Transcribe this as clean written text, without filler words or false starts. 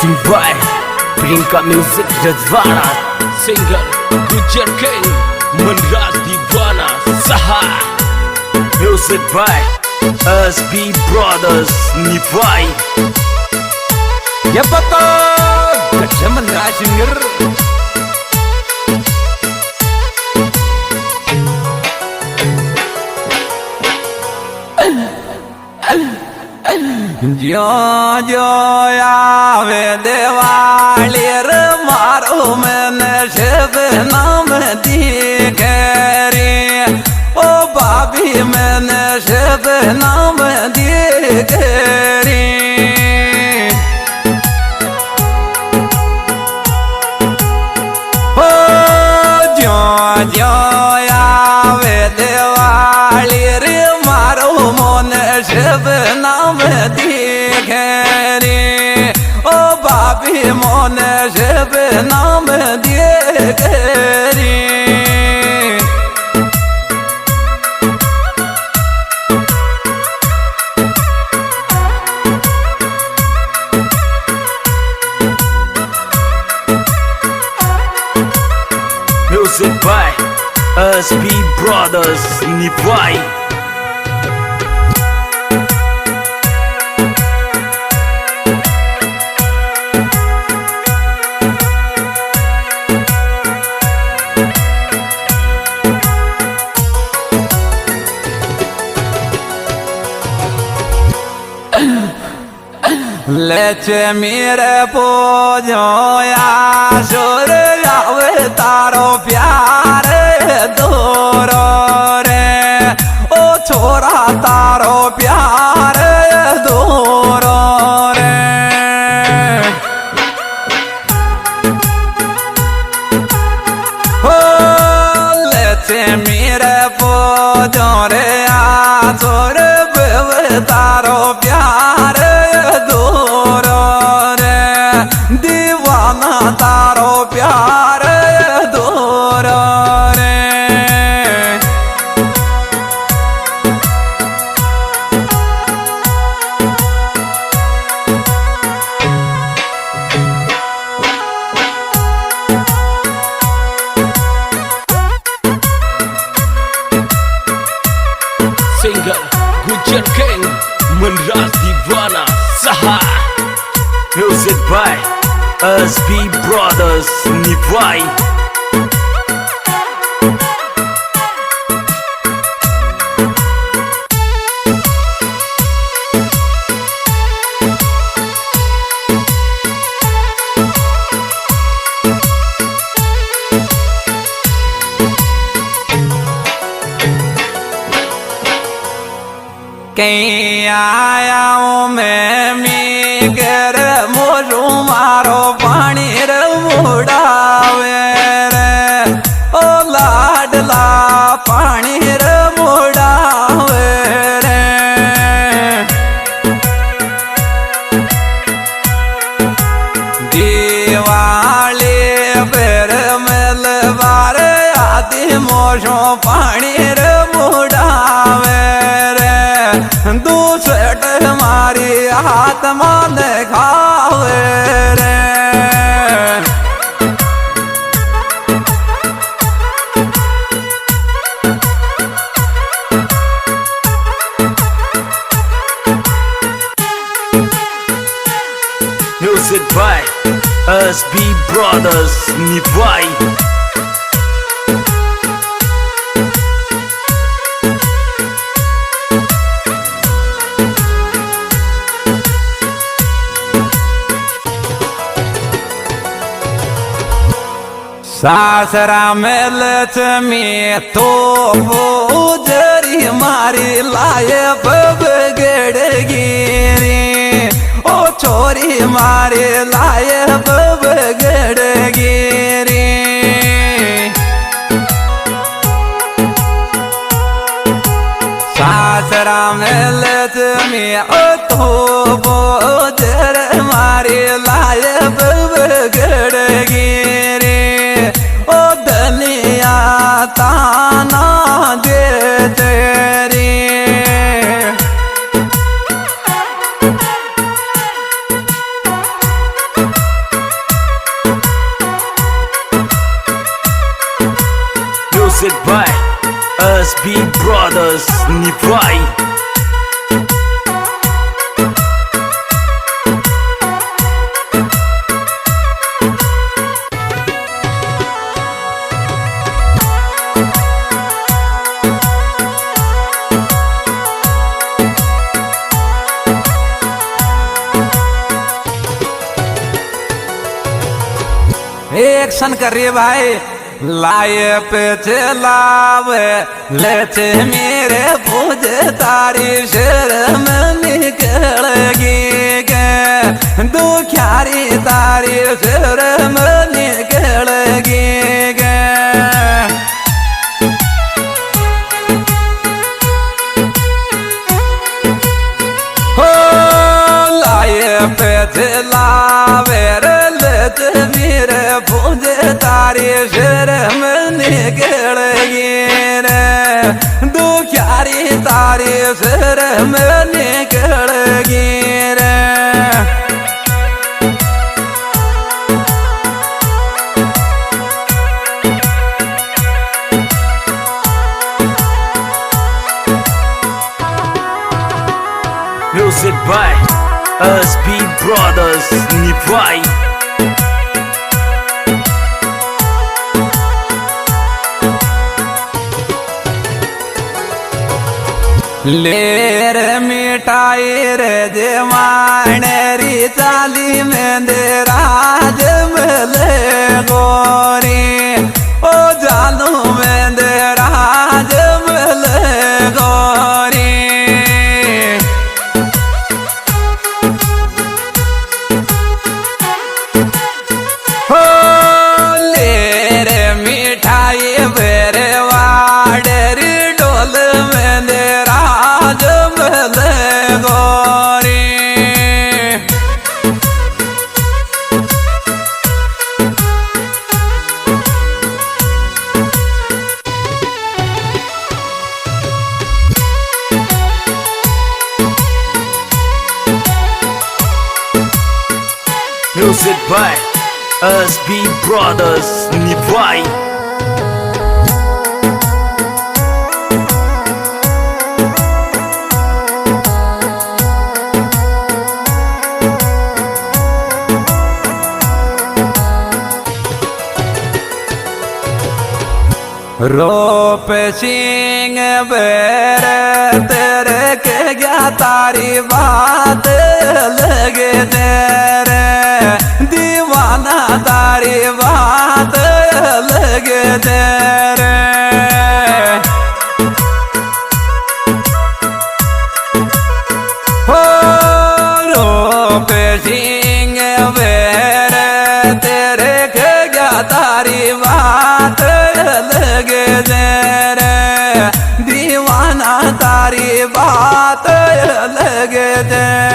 Hosting by Priyanka Music Rajwana. Singer Gujar King Manraj Divana Saha. Music by SB Brothers Nivai. Ya baka Gajah Manraj singer. जो जो आवे दिवाली रे मारो मैंने शिव नाम दिखे रे ओ भाभी मैंने शिव नाम दिखे रे ओ जो जो आवे दिवाली रे मारो मोने शिव नाम दिखे रे ओ भाभी मोने शिव नाम दिखे रे Music by SB Brothers Nivai. लेचे मेरे पूजो आसुर आवे तारो प्यार दूरो रे ओ छोरा तारो प्यार दूरो रे ओ लेचे मेरे पूजो रे आसुर तारो प्यार दीवाना तारो प्यार दूर रे Singer Gujar King Manraj Divana Saha. Music by SB Brothers Nivai. कहीं आया हूँ मैं मीगर मोरू मारो पानी रे मुड़ावे रे ओ लाडला पानी रे मुड़ावे रे दिवाली फिर मिलवार आदि मोशो पानी रे मुड़ावे दूसट हमारी आत्मा दिखावे रे Music by SB Brothers Nivai. सासरा मिलत में तो पूजरी मारी लाए बगड़ गिरी ओ छोरी मारी लाए बगड़ गिरी सासरा मिलत में ओ तो पूजर मारी लाए बगड़ गिरी ओ दलिया ताना दे तेरी SB Brothers Nivai. एक्शन करे भाई लाए पे चलावे लेते मेरे भुज तारी शर्म निकलेगी के दुखियारी तारी शर्म निकलेगी के हो लाए पे चलावे लेते मेरे भुज तारी शर्म निकलेगी रे दुखियारी तारी शर्म निकलेगी रे Music by SB Brothers Nivai. लेर मिठाई रे जवान री चाली में दे राज मिले गोरी ओ जानू में दे राज मिले गोरी हो लेर मिठाई बेरे वाडरी डोल में दे राज मिले गोरी Music by SB Brothers Nivai. रोप सिंह बेर तेरे के गया तारी बात लगे तेरे दीवाना तारी बात लगे तेरे हो रोप सिंह बेर तेरे के गया तारी बात लगे तेरे दीवाना तारी बात लगे तेरे